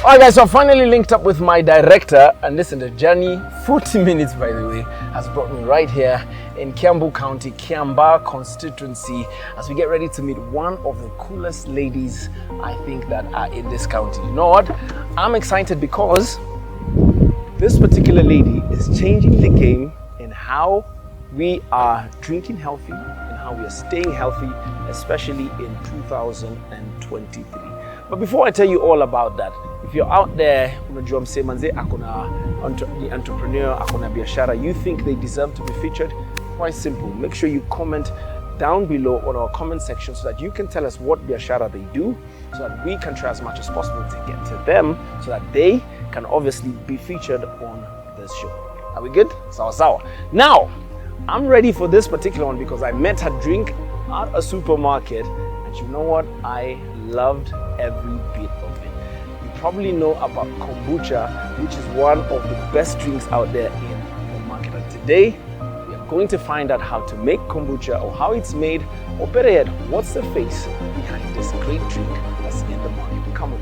Alright guys, so I finally linked up with my director, and listen, the journey, 40 minutes by the way, has brought me right here in Kiambu County, Kiambaa constituency, as we get ready to meet one of the coolest ladies I think that are in this county. You know what? I'm excited because this particular lady is changing the game in how we are drinking healthy and how we are staying healthy, especially in 2023. But before I tell you all about that, if you're out there, unajua mse manze akona the entrepreneur, akona biashara, you think they deserve to be featured? Quite simple. Make sure you comment down below on our comment section so that you can tell us what biashara they do, so that we can try as much as possible to get to them, so that they can obviously be featured on this show. Are we good? Sawa sawa. Now, I'm ready for this particular one because I met her drink at a supermarket, and you know what? I loved every bit of it. You probably know about Kombucha, which is one of the best drinks out there in the market. And today, we are going to find out how to make Kombucha, or how it's made, or better yet, what's the face behind this great drink that's in the market. Come on.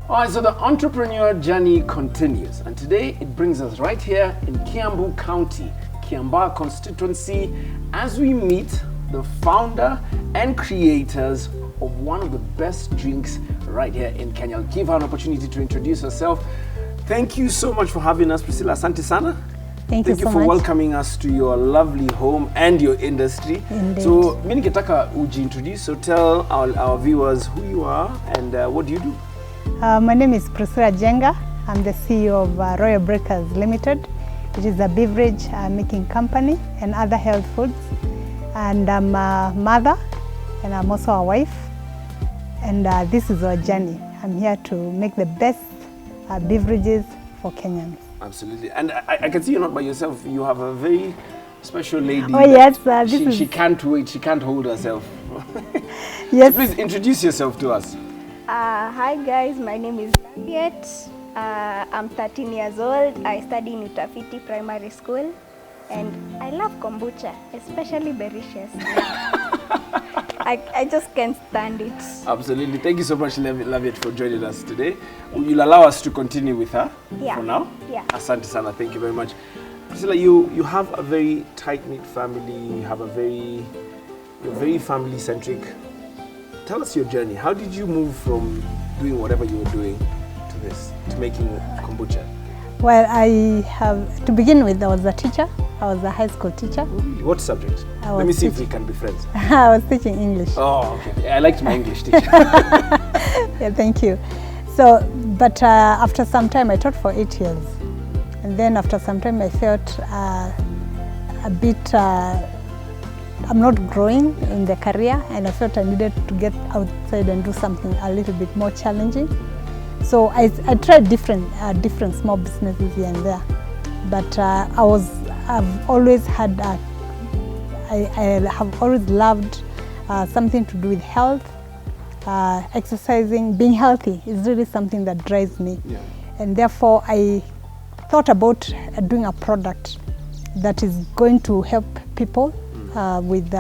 Alright, so the entrepreneur journey continues, and today it brings us right here in Kiambu County, Kiambaa constituency, as we meet the founder and creators of one of the best drinks right here in Kenya. I'll give her an opportunity to introduce herself. Thank you so much for having us, Priscilla. Asante sana. Thank you so for much. welcoming us to your lovely home and your industry. Indeed. So, mimi ningetaka ujiintroduce, so tell our viewers who you are and what do you do? My name is Priscilla Jenga. I'm the CEO of Royal Breakers Limited. It is a beverage making company and other health foods. And I'm a mother, and I'm also a wife. And this is our journey. I'm here to make the best beverages for Kenyans. Absolutely. And I can see you're not by yourself. You have a very special lady. Oh yes, she can't wait. She can't hold herself. Yes. So please introduce yourself to us. Hi guys, my name is Juliet. I'm 13 years old. I study in Utafiti Primary School, and I love kombucha, especially bericious. I just can't stand it. Absolutely. Thank you so much, Laviet, for joining us today. You'll allow us to continue with her for now? Yeah. Asante sana. Thank you very much. Priscilla, you have a very tight-knit family. You're very family-centric. Tell us your journey. How did you move from doing whatever you were doing to this, to making kombucha? Well, to begin with, I was a teacher. I was a high school teacher. What subject? Let me see if we can be friends. I was teaching English. Oh, okay. I liked my English teacher. Yeah, thank you. So, but after some time, I taught for 8 years. And then after some time, I felt a bit, I'm not growing in the career, and I felt I needed to get outside and do something a little bit more challenging. So I tried different small businesses here and there, but I've always had I have always loved something to do with health, exercising, being healthy is really something that drives me. Yeah. And therefore I thought about doing a product that is going to help people with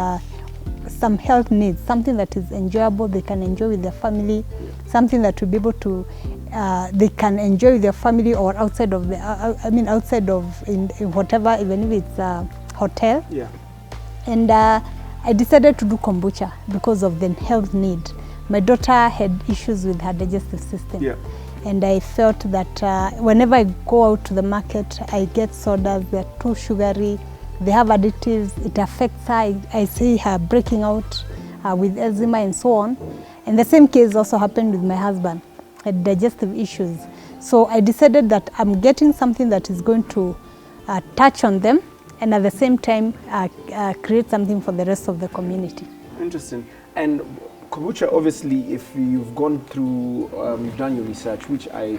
some health needs, something that is enjoyable, they can enjoy with their family, something that will be able to, they can enjoy with their family or outside of in whatever, even if it's a hotel. Yeah. And I decided to do kombucha because of the health need. My daughter had issues with her digestive system. Yeah. And I felt that whenever I go out to the market, I get sodas, they're too sugary, they have additives, it affects her. I see her breaking out with eczema and so on. And the same case also happened with my husband, had digestive issues. So I decided that I'm getting something that is going to touch on them, and at the same time create something for the rest of the community. Interesting. And kombucha, obviously, if you've gone through, you've done your research, which I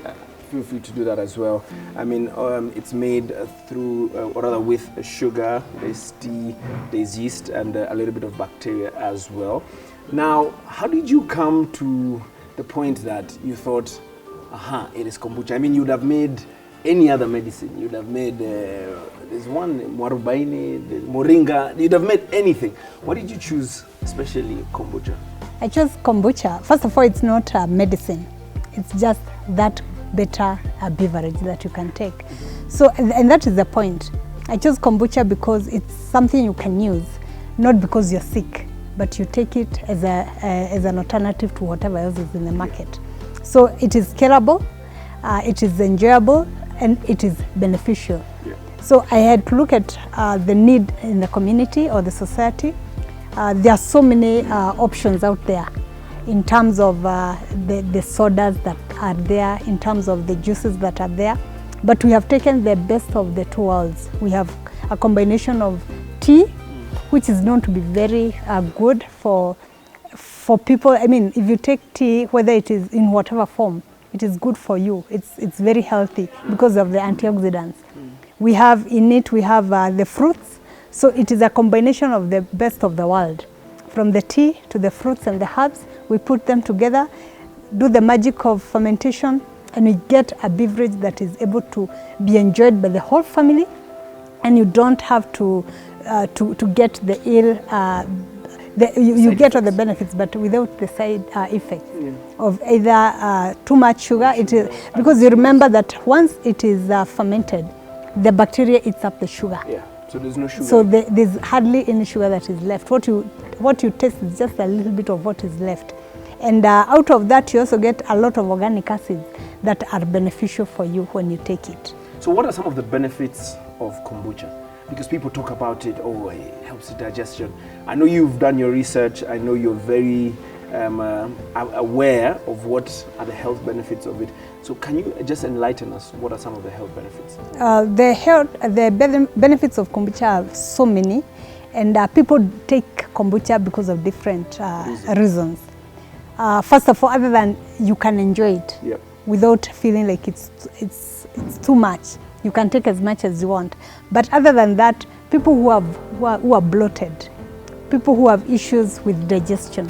feel free to do that as well. I mean, it's made through, or rather with sugar, there's tea, there's yeast, and a little bit of bacteria as well. Now, how did you come to the point that you thought, aha, it is kombucha? I mean, you'd have made any other medicine. You'd have made, there's one, mwarubaini, moringa, you'd have made anything. Why did you choose especially kombucha? I chose kombucha. First of all, it's not a medicine. It's just that better beverage that you can take. So, and that is the point. I chose kombucha because it's something you can use, not because you're sick, but you take it as an alternative to whatever else is in the market. So it is scalable, it is enjoyable, and it is beneficial. Yeah. So I had to look at the need in the community or the society. There are so many options out there in terms of the sodas that are there, in terms of the juices that are there. But we have taken the best of the two worlds. We have a combination of tea, which is known to be very good for people. I mean, if you take tea, whether it is in whatever form, it is good for you. It's very healthy because of the antioxidants. We have in it, we have the fruits. So it is a combination of the best of the world. From the tea to the fruits and the herbs, we put them together, do the magic of fermentation, and we get a beverage that is able to be enjoyed by the whole family, and you don't have to get the ill, you get all the benefits, but without the side effects of either too much sugar. It is, because you remember that once it is fermented, the bacteria eats up the sugar. Yeah. So there's no sugar. So there's hardly any sugar that is left. What you taste is just a little bit of what is left. And out of that, you also get a lot of organic acids that are beneficial for you when you take it. So what are some of the benefits of kombucha? Because people talk about it, oh, it helps with digestion. I know you've done your research. I know you're very aware of what are the health benefits of it. So can you just enlighten us? What are some of the health benefits? The benefits of kombucha are so many, and people take kombucha because of different reasons. First of all, other than you can enjoy it without feeling like it's too much. You can take as much as you want. But other than that, people who are bloated, people who have issues with digestion,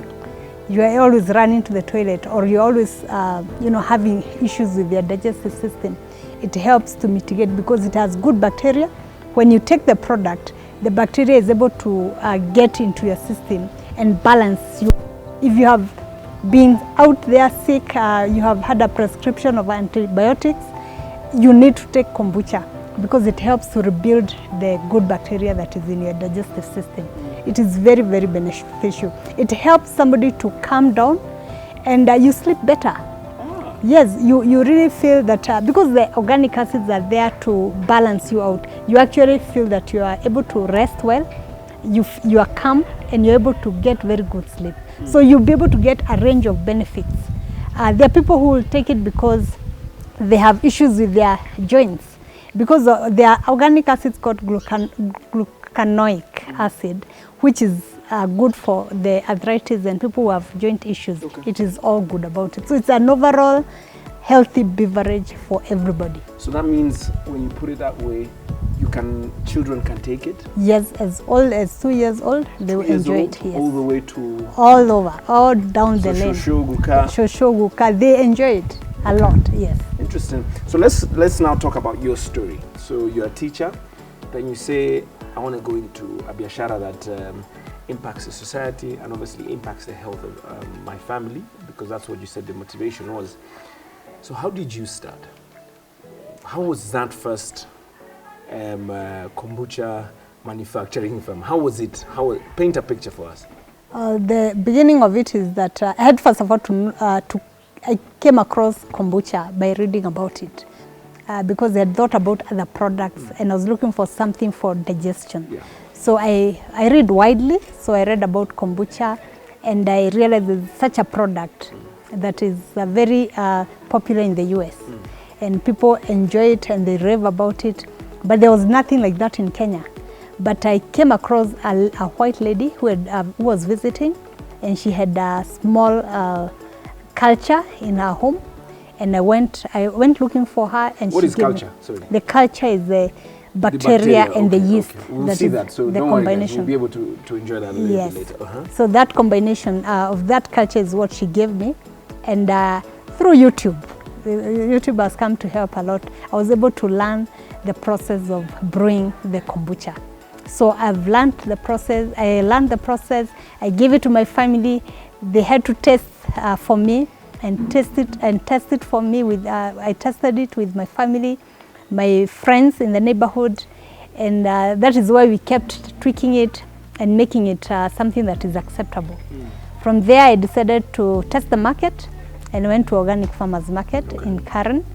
you are always running to the toilet, or you're always having issues with your digestive system, it helps to mitigate because it has good bacteria. When you take the product, the bacteria is able to get into your system and balance you. If you have been out there sick, you have had a prescription of antibiotics, you need to take kombucha because it helps to rebuild the good bacteria that is in your digestive system. It is very, very beneficial. It helps somebody to calm down, and you sleep better. Yes, you really feel that because the organic acids are there to balance you out, you actually feel that you are able to rest well, you are calm, and you're able to get very good sleep. So you'll be able to get a range of benefits. There are people who will take it because they have issues with their joints, because there are organic acids called glucanoic acid, which is good for the arthritis and people who have joint issues. It is all good about it. So it's an overall healthy beverage for everybody. So that means when you put it that way, children can take it? Yes, as old as 2 years old, they will enjoy it. Yes. All the way to? All over, all down the lane. Shoshoguka. They enjoy it a lot, yes. Interesting. So let's now talk about your story. So you're a teacher, then you say, I want to go into a biashara that impacts the society and obviously impacts the health of my family, because that's what you said the motivation was. So how did you start? How was that first kombucha manufacturing firm? How was it? Paint a picture for us. The beginning of it is that I had first of all I came across kombucha by reading about it because I had thought about other products and I was looking for something for digestion. Yeah. So I read widely, so I read about kombucha and I realized there's such a product that is very popular in the US and people enjoy it and they rave about it, but there was nothing like that in Kenya. But I came across a white lady who was visiting, and she had a small culture in her home, and I went looking for her. And what she is culture? Sorry. The culture is the bacteria and the yeast. Okay. We'll see that. So the don't combination. worry, we'll be able to enjoy that a little bit later. So that combination of that culture is what she gave me, and through YouTube. YouTube has come to help a lot. I was able to learn the process of brewing the kombucha. So I've learned the process. I learned the process. I gave it to my family. they had to test for me and test it for me with I tested it with my family, my friends in the neighborhood, and that is why we kept tweaking it and making it something that is acceptable. From there, I decided to test the market and went to Organic Farmers Market in Karen.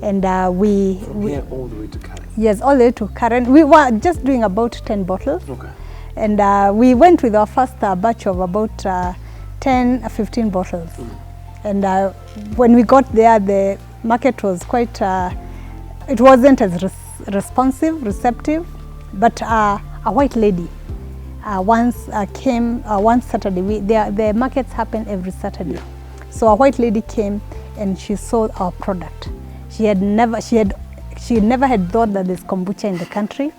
And From here all the way to Karen? Yes, all the way to Karen. We were just doing about 10 bottles. Okay. And we went with our first batch of about 10, 15 bottles. And when we got there, the market was quite, it wasn't as responsive, receptive, but a white lady once came one Saturday. The markets happen every Saturday. So a white lady came and she saw our product. She never had thought that there's kombucha in the country,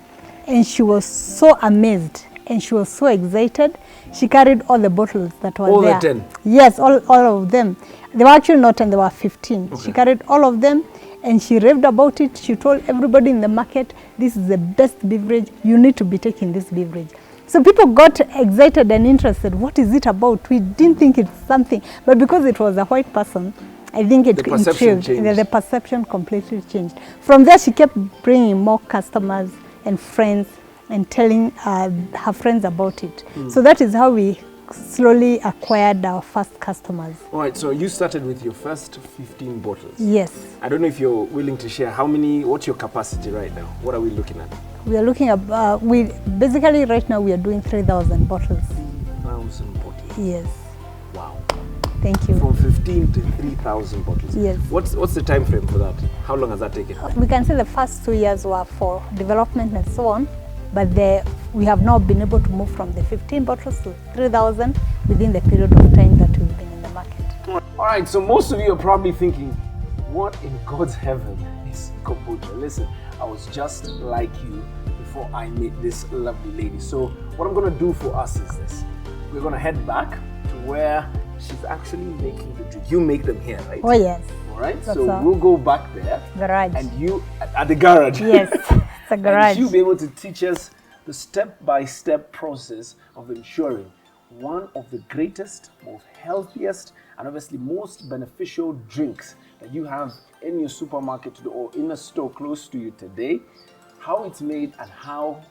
and she was so amazed and she was so excited. She carried all the bottles that were all there. All the 10? Yes, all of them. They were actually not 10, there were 15. Okay. She carried all of them and she raved about it. She told everybody in the market, this is the best beverage, you need to be taking this beverage. So people got excited and interested. What is it about? We didn't think it's something, but because it was a white person, I think it intrigued. The perception completely changed. From there, she kept bringing more customers and friends and telling her friends about it. So that is how we slowly acquired our first customers. All right, so you started with your first 15 bottles. Yes. I don't know if you're willing to share what's your capacity right now? What are we looking at? We are looking at, basically right now we are doing 3,000 bottles. 3,000 bottles? Yes. Wow. Thank you. From 15 to 3,000 bottles. Yes. What's the time frame for that? How long has that taken? We can say the first 2 years were for development and so on, but we have now been able to move from the 15 bottles to 3,000 within the period of time that we've been in the market. All right, so most of you are probably thinking, what in God's heaven is kombucha? Listen, I was just like you before I met this lovely lady. So what I'm going to do for us is this. We're going to head back to where she's actually making the drink. You make them here, right? Oh, yes. All right, That's so we'll go back there. Garage. And you, at the garage. Yes, it's a garage. And you'll be able to teach us the step-by-step process of ensuring one of the greatest, most healthiest, and obviously most beneficial drinks that you have in your supermarket or in a store close to you today, how it's made and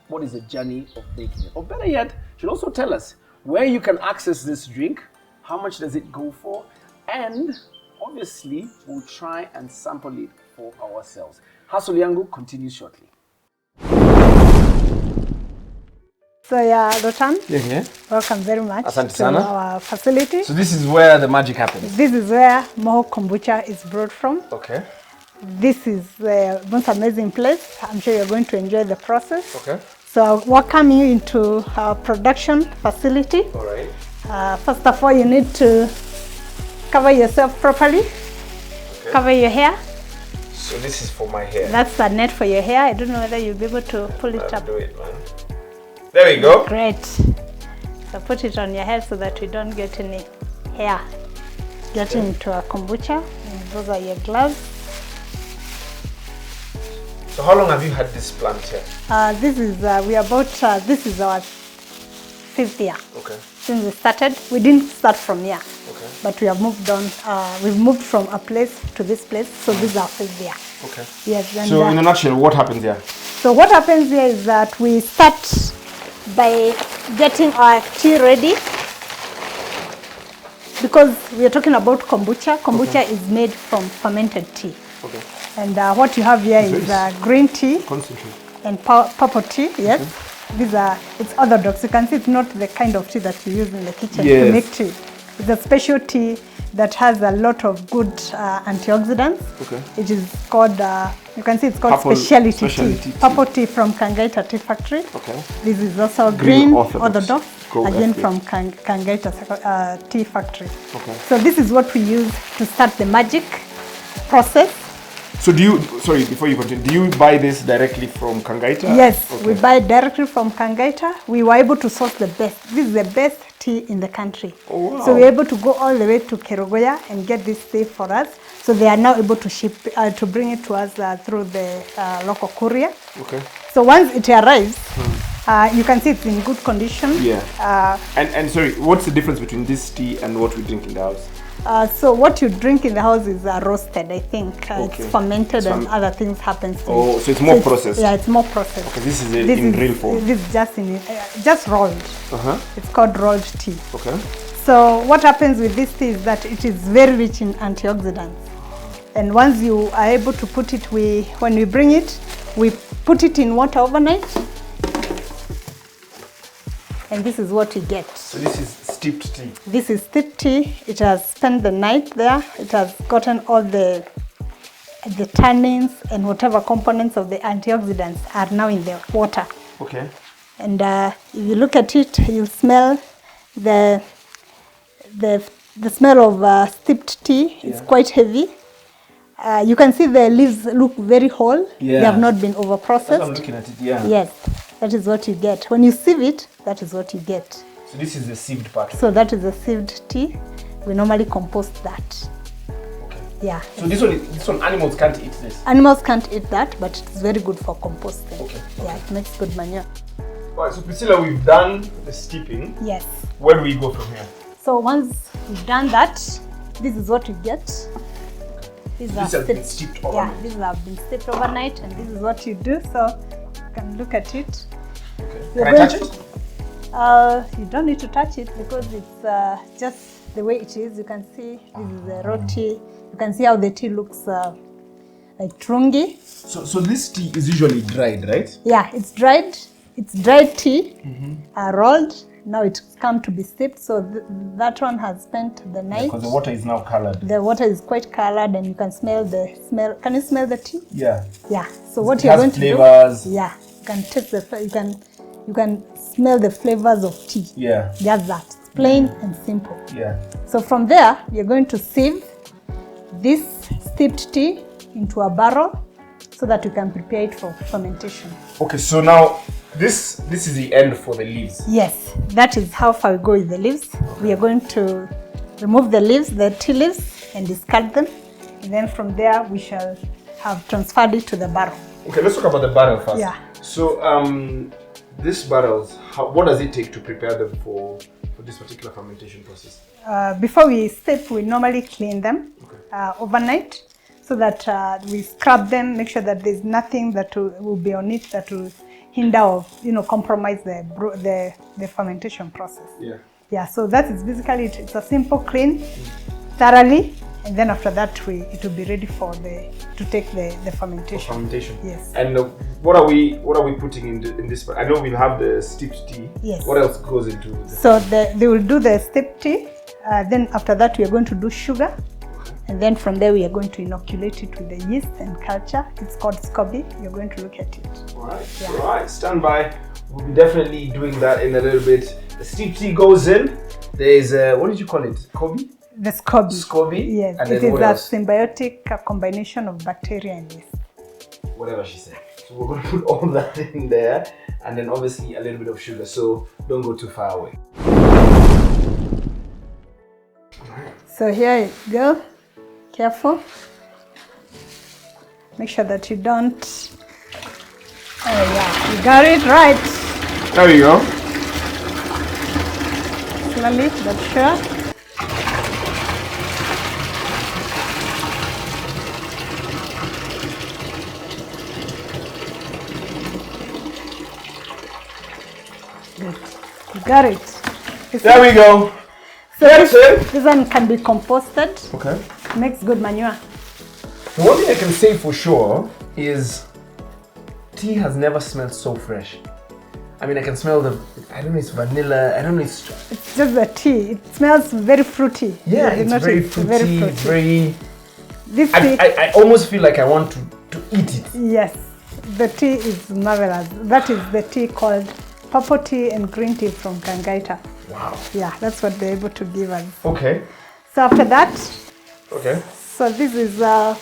what is the journey of making it. Or better yet, she'll also tell us where you can access this drink, how much does it go for, and obviously we'll try and sample it for ourselves. Hustle Yangu continues shortly. So yeah, Rotan, Yeah. welcome very much Asante to sana. our facility. So this is where the magic happens. This is where Mohawk Kombucha is brought from. Okay. This is the most amazing place. I'm sure you're going to enjoy the process. Okay. So I'll welcome you into our production facility. All right. First of all, you need to cover yourself properly. Okay. Cover your hair. So this is for my hair. That's the net for your hair. I don't know whether you'll be able to pull it up. Do it, man. There we go. Great. So put it on your head so that we don't get any hair getting into our kombucha. And those are your gloves. So how long have you had this plant here? This is this is our 5th year. Okay. Since we started, we didn't start from here, Okay. but we have moved on. We've moved from a place to this place, so this is our 5th year. Okay. Yes. And, So in a nutshell, what happens here? so what happens here is that we start by getting our tea ready, because we are talking about kombucha. Kombucha is made from fermented tea. Okay. And what you have here is green tea Concentrate. and purple tea. Yes, these are, it's orthodox. You can see it's not the kind of tea that you use in the kitchen to make tea. It's a special tea that has a lot of good antioxidants. Okay. It is called, you can see it's called specialty tea. Purple tea from Kangaita Tea Factory. Okay. This is also green orthodox. Again from Kangaita Tea Factory. Okay. So this is what we use to start the magic process. So before you continue, do you buy this directly from Kangaita? Yes, Okay. we buy directly from Kangaita. We were able to source the best. This is the best tea in the country. Oh, wow. So we were able to go all the way to Kerogoya and get this tea for us. So they are now able to ship, to bring it to us through the local courier. Okay. So once it arrives, You can see it's in good condition. Yeah. And sorry, what's the difference between this tea and what we drink in the house? So what you drink in the house is roasted, I think. Okay. It's fermented and other things happen to it. Oh, so it's more processed. Yeah, it's more processed. Okay, this is in real form. This is just rolled. It's called rolled tea. Okay. So what happens with this tea is that it is very rich in antioxidants. And once you are able to put it, when we bring it, we put it in water overnight. And this is what we get. So this is steeped tea. This is steeped tea. It has spent the night there. It has gotten all the tannins and whatever components of the antioxidants are now in the water. Okay. And if you look at it, you smell the smell of steeped tea. It's quite heavy. You can see the leaves look very whole. Yeah. They have not been overprocessed. That's I'm looking at it, yeah. Yes, that is what you get. When you sieve it, that is what you get. So this is the sieved part. So that is the sieved tea. We normally compost that. Okay. Yeah. So this one animals can't eat this? Animals can't eat that, but it's very good for composting. Okay. Yeah, it makes good manure. Alright, so Priscilla, we've done the steeping. Yes. Where do we go from here? So once we've done that, this is what we get. These have been steeped overnight. Yeah, these have been steeped overnight, and this is what you do. So you can look at it. Okay. You're Can I touch it? You don't need to touch it because it's just the way it is. You can see this is the raw tea. You can see how the tea looks like trungi. So this tea is usually dried, right? Yeah, it's dried. It's dried tea, rolled. Now it's come to be steeped. So that one has spent the night. Because the water is now colored. The water is quite colored, and you can smell the smell. Can you smell the tea? Yeah. Yeah. So what It you're has going flavors. to do? Yeah. You can taste you can smell the flavors of tea. Yeah. Just that. It's plain and simple. Yeah. So from there, you're going to sieve this steeped tea into a barrel so that you can prepare it for fermentation. Okay, so now this is the end for the leaves. Yes, that is how far we go with the leaves. We are going to remove the leaves, the tea leaves, and discard them. And then from there, we shall have transferred it to the barrel. Okay, let's talk about the barrel first. Yeah. So these barrels, what does it take to prepare them for this particular fermentation process? Before we steep, we normally clean them overnight so that we scrub them, make sure that there's nothing that will be on it that will hinder or compromise the fermentation process. Yeah. Yeah. So that is basically it. It's a simple clean, thoroughly, and then after that it will be ready to take the fermentation. For fermentation. Yes. And what are we putting in this? I know we'll have the steeped tea. Yes. What else goes into this? So they will do the steeped tea. Then after that we are going to do sugar. And then from there we are going to inoculate it with the yeast and culture. It's called SCOBY. You're going to look at it. All right. Yeah. All right. Stand by. We'll be definitely doing that in a little bit. The steeped tea goes in. There's what did you call it? SCOBY? The SCOBY. SCOBY. Yes. And it then is what a else? symbiotic combination of bacteria and yeast. Whatever she said. So we're going to put all that in there, and then obviously a little bit of sugar. So don't go too far away. So here you go. Careful. Make sure that you don't. Oh yeah, you got it right. There you go. Slowly but sure. Good. You got it. There we go. So That's it. This one can be composted. Okay. Makes good manure. The one thing I can say for sure is tea has never smelled so fresh. I mean, I can smell I don't know, it's vanilla, I don't know, it's just the tea. It smells very fruity. Yeah, You it's notice? very fruity, very... This tea, I almost feel like I want to eat it. yes, the tea is marvelous. That is the tea called purple tea and green tea from Kangaita. Wow. Yeah, that's what they're able to give us. Okay. So after that, Okay. so this is the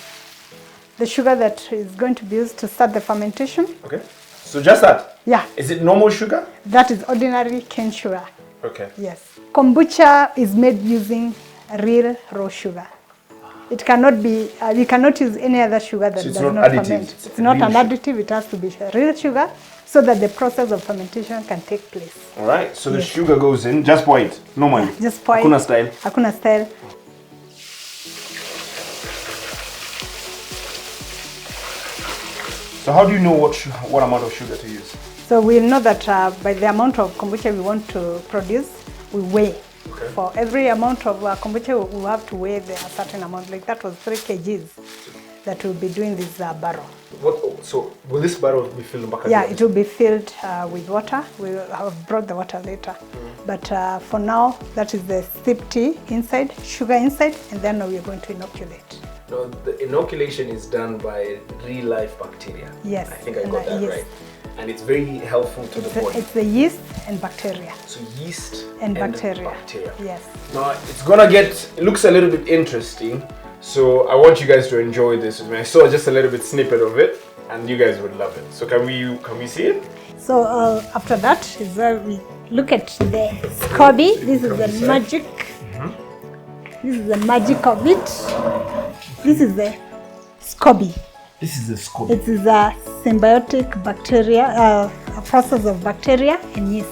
sugar that is going to be used to start the fermentation. Okay. So just that? Yeah, Is it normal sugar? that is ordinary cane sugar. Okay. Yes. Kombucha is made using real raw sugar. It cannot be, we cannot use any other sugar that So it's does not not additive, ferment. it's It's not real an sugar. additive, it has to be real sugar so that the process of fermentation can take place. All right, so the sugar goes in, just pour it, normally. Just pour it. Hakuna style. Hakuna style. So how do you know what amount of sugar to use? So we'll know that by the amount of kombucha we want to produce, we weigh. Okay. For every amount of kombucha, we have to weigh a certain amount. Like that was 3 kgs that we'll be doing this barrel. So will this barrel be filled back? Yeah, it will be filled with water. We'll have brought the water later. But for now, that is the sip tea inside, sugar inside, and then we're going to inoculate. No, the inoculation is done by real life bacteria. Yes. I think I got that right. And it's very helpful to the body. It's the yeast and bacteria. So yeast And bacteria. Yes. Now it's gonna it looks a little bit interesting. So I want you guys to enjoy this with me. I saw just a little bit snippet of it and you guys would love it. So can we see it? So after that is where we look at the SCOBY. This is the magic. This is the magic of it. This is the SCOBY. This is the SCOBY. It is a symbiotic bacteria, a process of bacteria and yeast.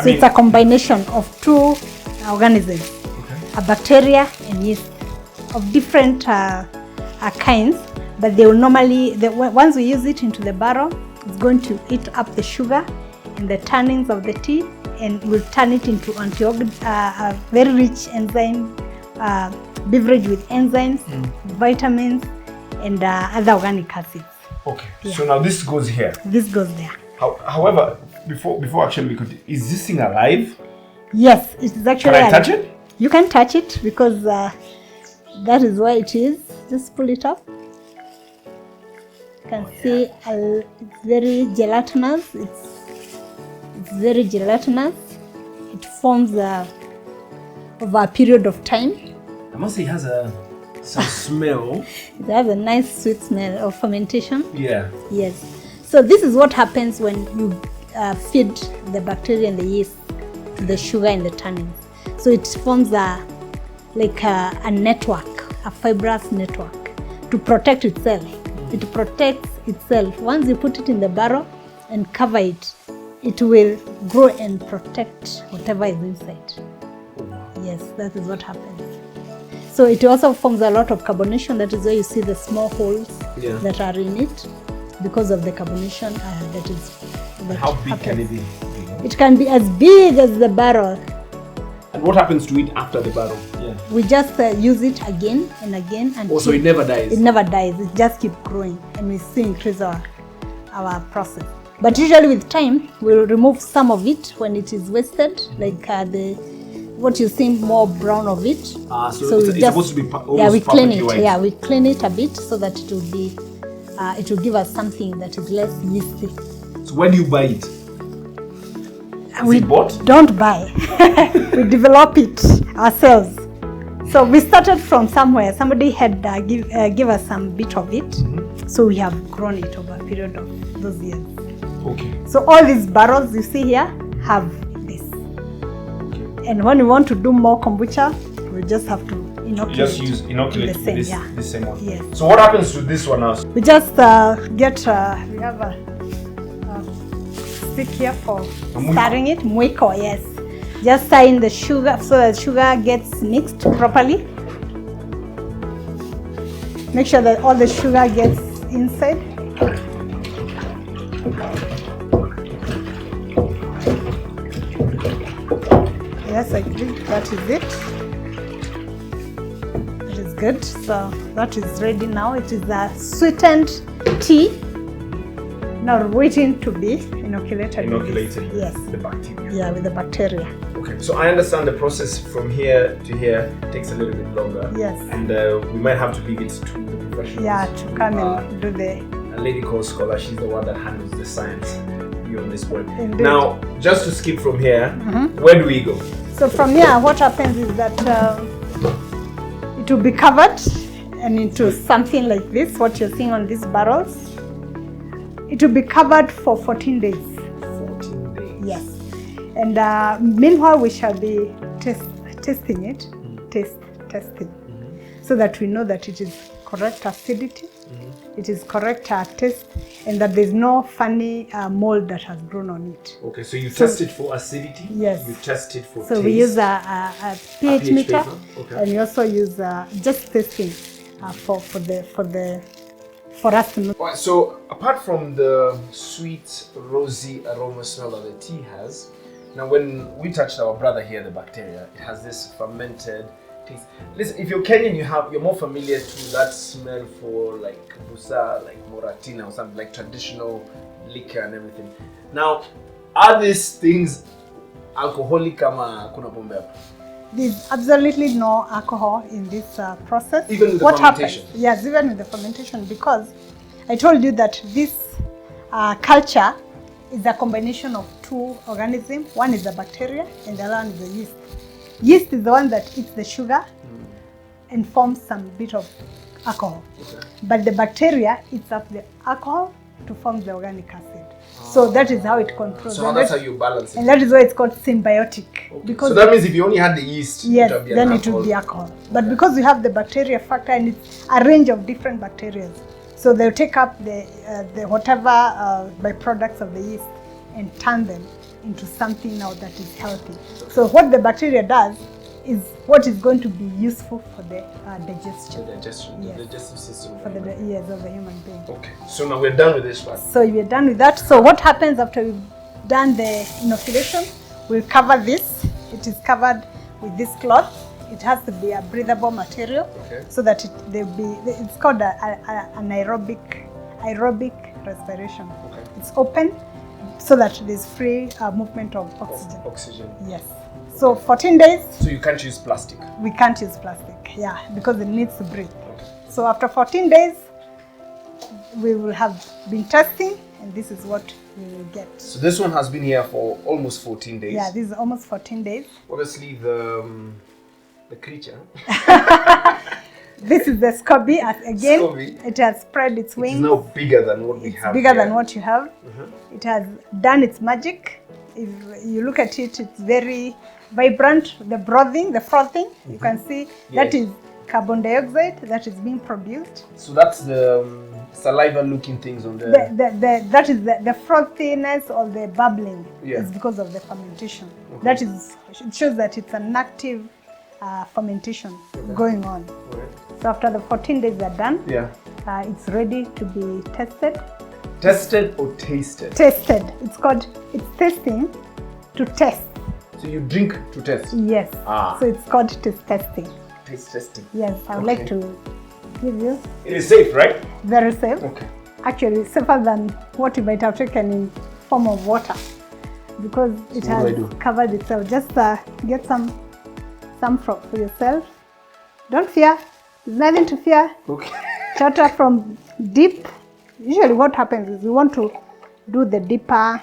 So it's a combination of 2 organisms, a bacteria and yeast of different kinds, but they will normally, once we use it into the barrel, it's going to eat up the sugar and the tannins of the tea and will turn it into a very rich enzyme beverage with enzymes, vitamins, and other organic acids. Okay, so now this goes here. This goes there. However, before actually we could, is this thing alive? Yes, it is actually alive. Can I touch it? You can touch it because that is why it is. Just pull it up. You can see it's very gelatinous. It's very gelatinous. It forms over a period of time. I must say it has some smell. It has a nice sweet smell of fermentation. Yeah. Yes. So this is what happens when you feed the bacteria and the yeast to the sugar and the tannins. So it forms a network, a fibrous network to protect itself. It protects itself. Once you put it in the barrel and cover it, it will grow and protect whatever is inside. Yes, that is what happens. So it also forms a lot of carbonation. That is why you see the small holes that are in it because of the carbonation How big can it be? It can be as big as the barrel. And what happens to it after the barrel? Yeah. We just use it again and again. And so it never dies? It never dies. It just keeps growing and we still increase our process. But usually with time, we'll remove some of it when it is wasted, like what you see more brown of it. So it's supposed to be we clean it. White. Yeah, we clean it a bit so that it will be, it will give us something that is less yeasty. So where do you buy it? We don't buy. We develop it ourselves. So we started from somewhere. Somebody had give us some bit of it. So we have grown it over a period of those years. Okay. So all these barrels you see here have this. Okay. And when we want to do more kombucha, we just have to inoculate. You just inoculate the same, this same one. Yes. So what happens to this one now? We just we have a stick here for stirring it. Mwiko, yes. Just stir in the sugar so that sugar gets mixed properly. Make sure that all the sugar gets inside. Yes, I think that is it. It is good. So that is ready now. It is a sweetened tea. Now waiting to be inoculated. Inoculated. Yes. With the bacteria. Yeah, with the bacteria. Okay. So I understand the process from here to here takes a little bit longer. Yes. And we might have to leave it to the professionals. Yeah, to come and do the. A lady called Scholar, she's the one that handles the science beyond this point. Indeed. Now, just to skip from here, where do we go? So from here, what happens is that it will be covered and into something like this, what you're seeing on these barrels. It will be covered for 14 days. 14 days. Yes. And meanwhile, we shall be testing it, testing, so that we know that it is correct acidity. it is correct taste, and that there's no funny mold that has grown on it. Okay, so you test it for acidity? Yes. You test it for So taste? we use a pH meter, paper? Okay. and we also use just testing for us to know. Alright, so apart from the sweet, rosy aroma smell that the tea has, now when we touched our brother here, the bacteria, it has this fermented taste. Listen, if you're Kenyan, you're more familiar to that smell for like busa, like moratina or something, like traditional liquor and everything. Now, are these things alcoholic kama kuna pombe hapo? There's absolutely no alcohol in this process. Even with the what fermentation? Happens? Yes, even with the fermentation, because I told you that this culture is a combination of two organisms. One is the bacteria and the other one is the yeast. Yeast is the one that eats the sugar and forms some bit of alcohol. Okay. But the bacteria eats up the alcohol to form the organic acid. So that is how it controls. So that's how you balance it. And that is why it's called symbiotic. Okay. Because so that means if you only had the yeast, yes, it would be then an it would be alcohol. alcohol. But because we have the bacteria factor, and it's a range of different bacteria, so they'll take up the whatever byproducts of the yeast and turn them into something now that is healthy. So what the bacteria does is what is going to be useful for the digestion. The digestion, Yes. the digestive system. For the years of the human being. Okay, so now we're done with this one. So we're done with that. So what happens after we've done the inoculation? We'll cover this. It is covered with this cloth. It has to be a breathable material, Okay. so that it's called an aerobic respiration. Okay. It's open so that there's free movement of oxygen. Oxygen. Yes. So 14 days, So you can't use plastic. we can't use plastic, yeah, because it needs to breathe. Okay. So after 14 days, we will have been testing, and this is what we will get. So this one has been here for almost 14 days. Yeah, this is almost 14 days. Obviously the creature. This is the SCOBY. Again, SCOBY. it has spread its It's wings. now bigger than what we It's have. bigger here. than what you have. It has done its magic. If you look at it, it's very vibrant. The frothing, you can see that is carbon dioxide that is being produced. So that's the saliva-looking things on the. That is the frothiness or the bubbling Yeah. is because of the fermentation. That is, it shows that it's an active fermentation going on. Right. So after the 14 days are done, Yeah. it's ready to be tested. Tested or tasted? Tested. It's testing to test. So you drink to test. Yes. Ah. So it's called taste testing. Taste testing. Yes, I would like Okay. to give you. It is safe, right? Very safe. Okay. Actually, safer than what you might have taken in form of water, because it So what do I has do? covered itself. Just get some for yourself. Don't fear. There's nothing to fear. Okay. Chatter from deep. Usually what happens is we want to do the deeper,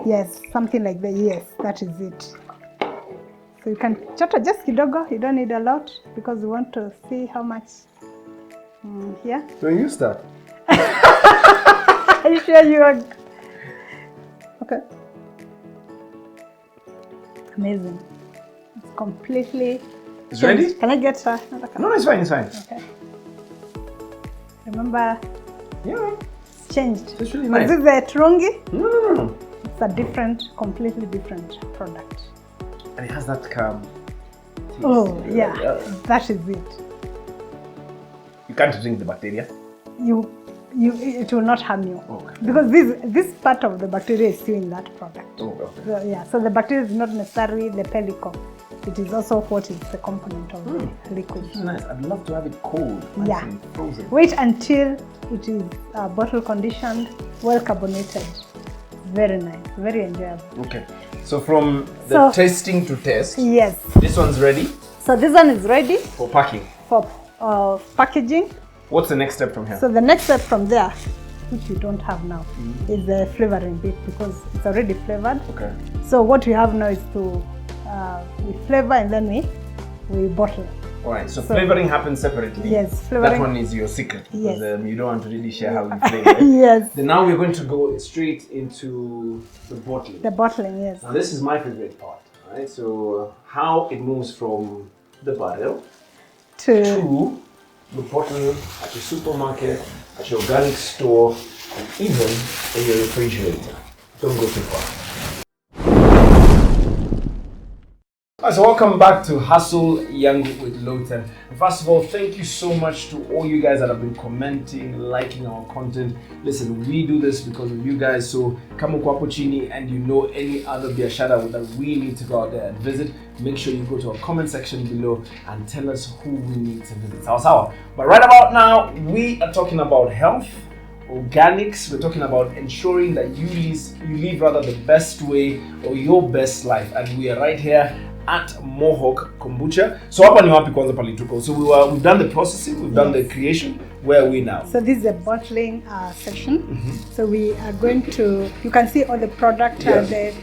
yes, something like that. Yes, that is it. So you can chatter just kidogo, you don't need a lot, because we want to see how much here. Don't use that. Are you sure you are? Okay. Amazing. It's completely It's changed. ready? Can I get another cup? No, it's fine. It's fine. Okay. Remember, Yeah. it's changed. It's really Was nice. this the Trungi? No. It's a completely different product. And it has that calm taste. Oh, yeah, that is it. You can't drink the bacteria. It will not harm you. Okay. Because this part of the bacteria is still in that product. Oh, okay. So, yeah, so the bacteria is not necessarily the pellicle. It is also what is the component of the liquid. It's nice. I'd love to have it cold. Nice Yeah. and frozen. Wait until it is bottle conditioned, well carbonated. Very nice, very enjoyable. Okay. So from the So- tasting to test, Yes. this one's ready So this one is ready for packing. for packaging. What's the next step from here? So the next step from there, which you don't have now, is the flavoring bit, because it's already flavored. Okay. So what we have now is to we flavor and then we bottle. All right. So flavoring happens separately. Yes, flavoring. That one is your secret. Yes. Because you don't want to really share how you flavor it. Yes, Then now we're going to go straight into the bottling. the bottling. Yes. Now this is my favorite part. Right. So how it moves from the barrel To to your bottle at your supermarket, at your organic store, and even in your refrigerator. Don't go too far. Alright, so welcome back to Hustle Yangu with Lotan. First of all, thank you so much to all you guys that have been commenting, liking our content. Listen, we do this because of you guys. So kama uko hapo chini and you know any other biashara that we need to go out there and visit, make sure you go to our comment section below and tell us who we need to visit. Sawa. But right about now, we are talking about health, organics. We're talking about ensuring that you live rather the best way or your best life. And we are right here at Mohawk Kombucha. So hapa ni wapi kwanza pale tuko? So we've done the processing, we've done the creation. Where are we now? So this is a bottling section. So we are going to, you can see all the product. The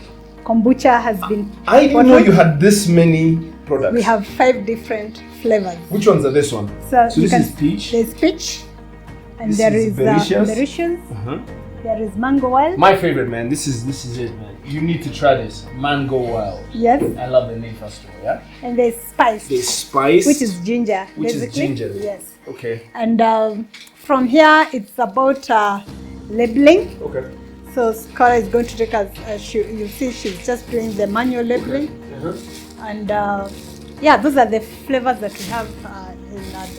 kombucha has been I didn't know you had this many products. We have 5 different flavors. Which ones are this one? So this is peach. There's peach. And this there is berries. There is mango wild. My favorite, man. This is it, man. You need to try this. Mango wild. Yes. I love the name first of all, yeah? And there's spice. There's spice. Which is ginger. Which basically. is ginger. Yes. Okay. And from here, it's about labeling. Okay. So Scott is going to take us, you see she's just doing the manual labeling. And yeah, those are the flavors that we have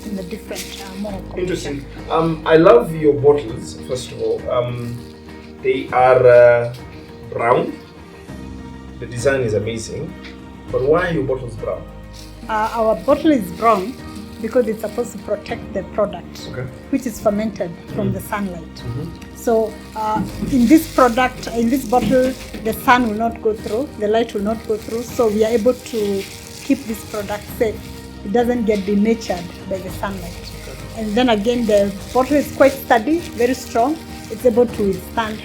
in the different Mohawk. Interesting. I love your bottles, first of all. They are brown. The design is amazing. But why are your bottles brown? Our bottle is brown because it's supposed to protect the product, which is fermented from the sunlight. So in this product, in this bottle, the sun will not go through, the light will not go through, so we are able to keep this product safe. It doesn't get denatured by the sunlight. And then again, the bottle is quite sturdy, very strong. It's able to withstand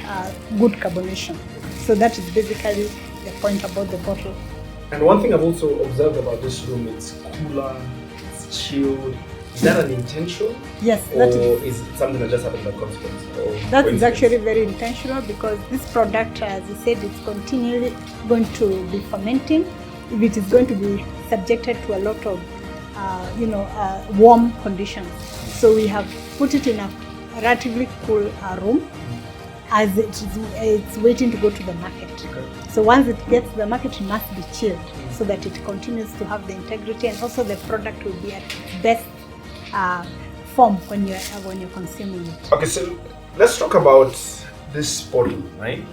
good carbonation. So that is basically the point about the bottle. And one thing I've also observed about this room, it's cooler, it's chilled. Is that an intention? Yes. Or is it something that just happened by consequence? That is actually very intentional because this product, as I said, it's continually going to be fermenting. If it is going to be subjected to a lot of, warm conditions. So we have put it in a relatively cool room as it's waiting to go to the market. So once it gets to the market, it must be chilled so that it continues to have the integrity, and also the product will be at best form when you're consuming it. Okay, so let's talk about this bottle, right?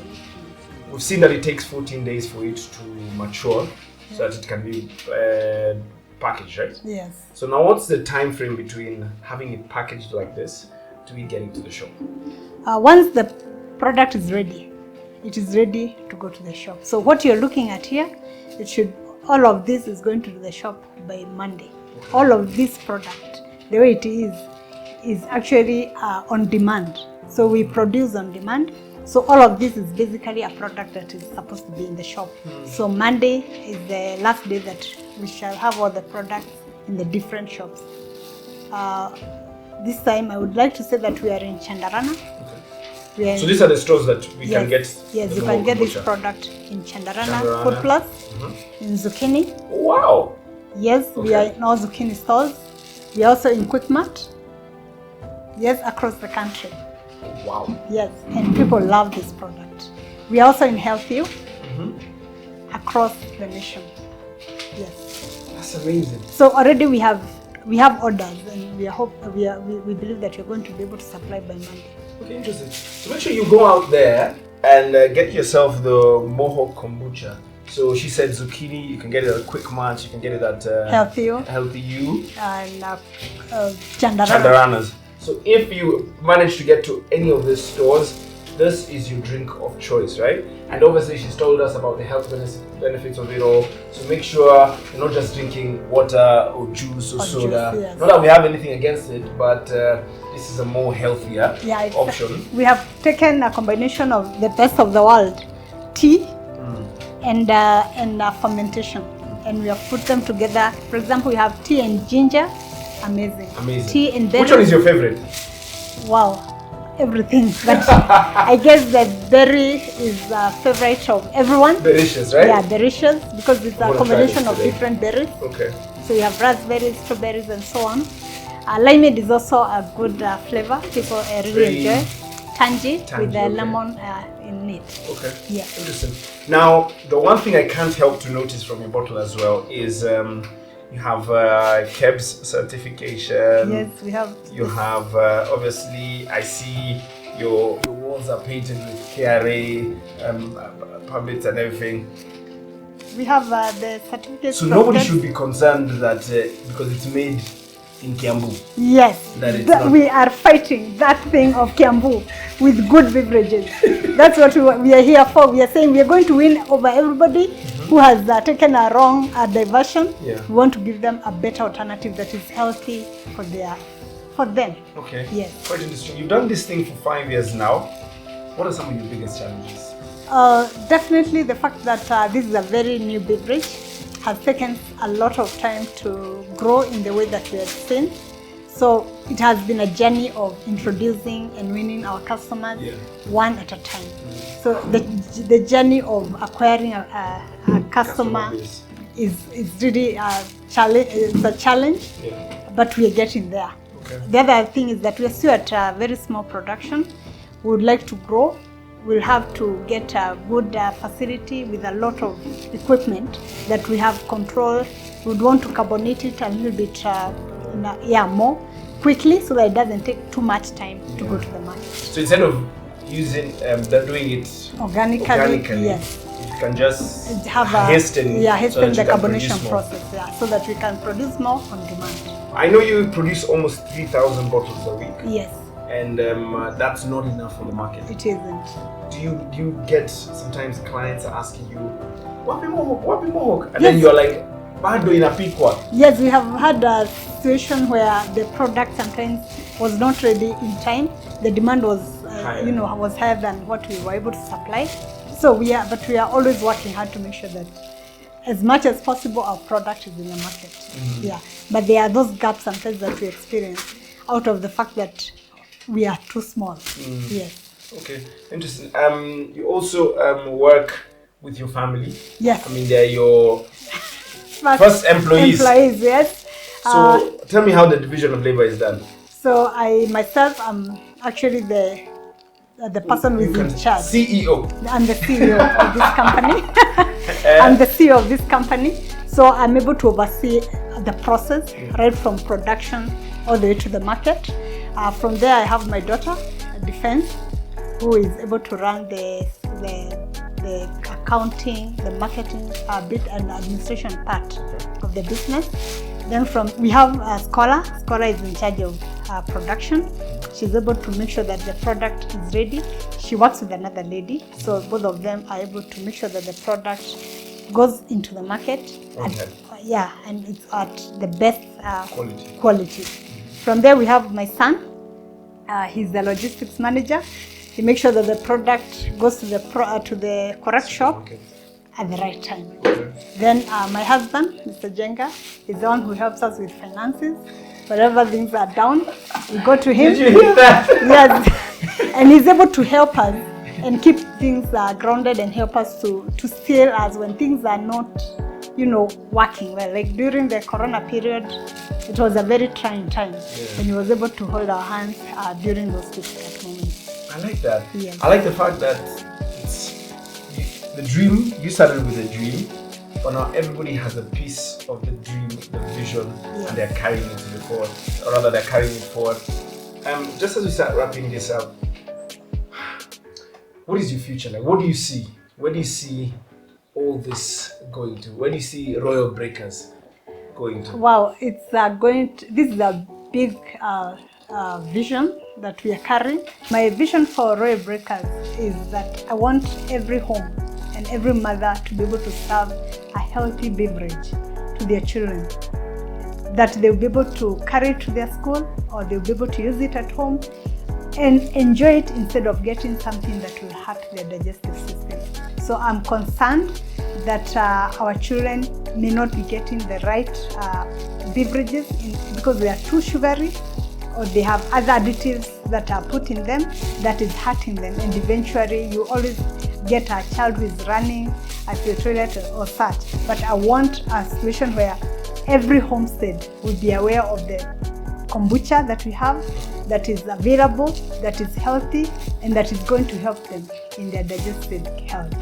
We've seen that it takes 14 days for it to mature so that it can be packaged, right? Yes. So now what's the time frame between having it packaged like this to it getting to the shop? Once the product is ready, it is ready to go to the shop. So what you're looking at here, all of this is going to the shop by Monday. All of this product, the way it is actually on demand. So we produce on demand. So all of this is basically a product that is supposed to be in the shop. So Monday is the last day that we shall have all the products in the different shops. This time I would like to say that we are in Chandarana. So these are the stores that we can get? Yes, you can get this product in Chandarana Food Plus, in Zucchini. Wow! Yes, we are in all Zucchini stores. We are also in Quickmart. Yes, across the country. Wow. Yes, and people love this product. We are also in Health You across the nation. Yes. That's amazing. So already we have orders, and we believe that you're going to be able to supply by Monday. Okay, interesting. So make sure you go out there and get yourself the Mohawk Kombucha. So she said zucchini, you can get it at Quickmart, you can get it at Healthy You and Chandarana's. So if you manage to get to any of these stores, this is your drink of choice, right? And obviously she's told us about the health benefits of it all. So make sure you're not just drinking water or juice or soda. Juice, yes. Not that we have anything against it, but this is a more healthier option. We have taken a combination of the best of the world, tea and fermentation, and we have put them together. For example, we have tea and ginger. Amazing. Tea and berries. Which one is your favorite? Wow, everything. But I guess that berry is a favorite of everyone. Delicious, right? Yeah, delicious, because it's a combination of different berries. Okay. So you have raspberries, strawberries, and so on. Limeade is also a good flavor. People really Very enjoy. Tangy with tangy, the okay. lemon in it. Okay. Yeah. Interesting. Now, the one thing I can't help to notice from your bottle as well is you have KEBS certification. Yes, we have. You have obviously, I see your walls are painted with KRA permits and everything. We have the certificates. So from nobody KEBS. should be concerned that because it's made in Kiambu. Yes, That it's not- we are fighting that thing of Kiambu with good beverages. That's what we are here for. We are saying we are going to win over everybody who has taken a wrong diversion. Yeah. We want to give them a better alternative that is healthy for them. Okay. Yes. Quite interesting. You've done this thing for 5 years now. What are some of your biggest challenges? Definitely the fact that this is a very new beverage has taken a lot of time to grow in the way that we have seen. So it has been a journey of introducing and winning our customers one at a time. So the journey of acquiring a customer is really a challenge, but we are getting there. Okay. The other thing is that we are still at a very small production. We would like to grow. We'll have to get a good facility with a lot of equipment that we have control. We would want to carbonate it a little bit more quickly so that it doesn't take too much time to go to the market. So instead of doing it Organically, yes. you can just Have hasten the so that you can carbonation produce more. process, so that we can produce more on demand. I know you produce almost 3,000 bottles a week, Yes, and that's not enough for the market. it isn't. Do you get sometimes clients are asking you, "Wapi Mohawk?" And Yes. then you're like, "Bado inapikwa." Yes, we have had a situation where the product sometimes was not ready in time. The demand was, Higher. was higher than what we were able to supply. So we are always working hard to make sure that as much as possible our product is in the market. Yeah, but there are those gaps sometimes that we experience out of the fact that we are too small. Yes. Okay, interesting. You also work with your family. Yes. I mean, they're your first employees. Employees, yes. So tell me how the division of labor is done. So I myself am actually the person who is in charge. CEO. I'm the CEO of this company. I'm the CEO of this company. So I'm able to oversee the process right from production all the way to the market. From there, I have my daughter, Defense, who is able to run the accounting, the marketing bit and administration part of the business. Then we have Scholar. Scholar is in charge of production. She's able to make sure that the product is ready. She works with another lady, so both of them are able to make sure that the product goes into the market. Okay. And it's at the best Quality. From there, we have my son. He's the logistics manager. He makes sure that the product goes to the correct shop at the right time. Okay. Then my husband, Mr. Jenga, is the one who helps us with finances. Whenever things are down, we go to him. Did you hear that? Yes, and he's able to help us and keep things grounded and help us to steer us when things are not, working well. Like during the Corona period, it was a very trying time, and he was able to hold our hands during those difficult moments. I like that. Yes. I like the fact that the dream, you started with a dream, but now everybody has a piece of the dream, the vision, and they're carrying it forward, or rather they're carrying it forward. Just as we start wrapping this up, what is your future like? What do you see? Where do you see all this going to? Where do you see Royal Breakers going to? Wow, it's this is a big vision that we are carrying. My vision for Royal Breakers is that I want every home and every mother to be able to serve a healthy beverage to their children, that they'll be able to carry it to their school or they'll be able to use it at home and enjoy it instead of getting something that will hurt their digestive system. So I'm concerned that our children may not be getting the right beverages because they are too sugary, or they have other additives that are put in them that is hurting them, and eventually you always get a child who is running at the toilet or such. But I want a situation where every homestead will be aware of the kombucha that we have that is available, that is healthy, and that is going to help them in their digestive health.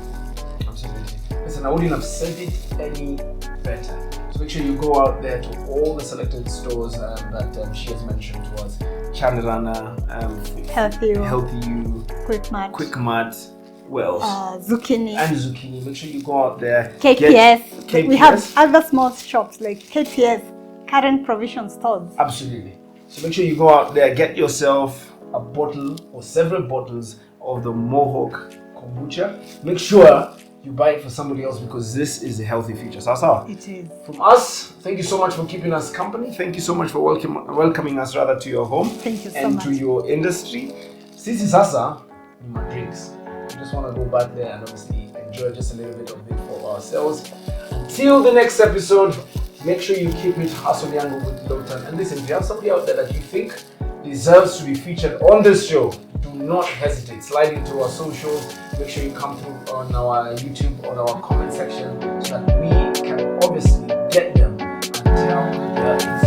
Absolutely. Listen, I wouldn't have said it any better. So make sure you go out there to all the selected stores that she has mentioned to us. Chandrana, Healthy You, Quick Mart, what else? Zucchini. And Zucchini. Make sure you go out there. KPS. We have other small shops like KPS, current provision stores. Absolutely. So make sure you go out there, get yourself a bottle or several bottles of the Mohawk Kombucha. Make sure you buy it for somebody else because this is a healthy future. Sasa. It is. From us, thank you so much for keeping us company. Thank you so much for welcoming us rather to your home. Thank you so and much. to your industry. Sisi Sasa, my drinks. We just want to go back there and obviously enjoy just a little bit of it for ourselves. Until the next episode, make sure you keep it Hustle Yangu with Lotan. And listen, if you have somebody out there that you think deserves to be featured on this show, do not hesitate. Slide into our socials. Make sure you come through on our YouTube, on our comment section, so that we can obviously get them and tell them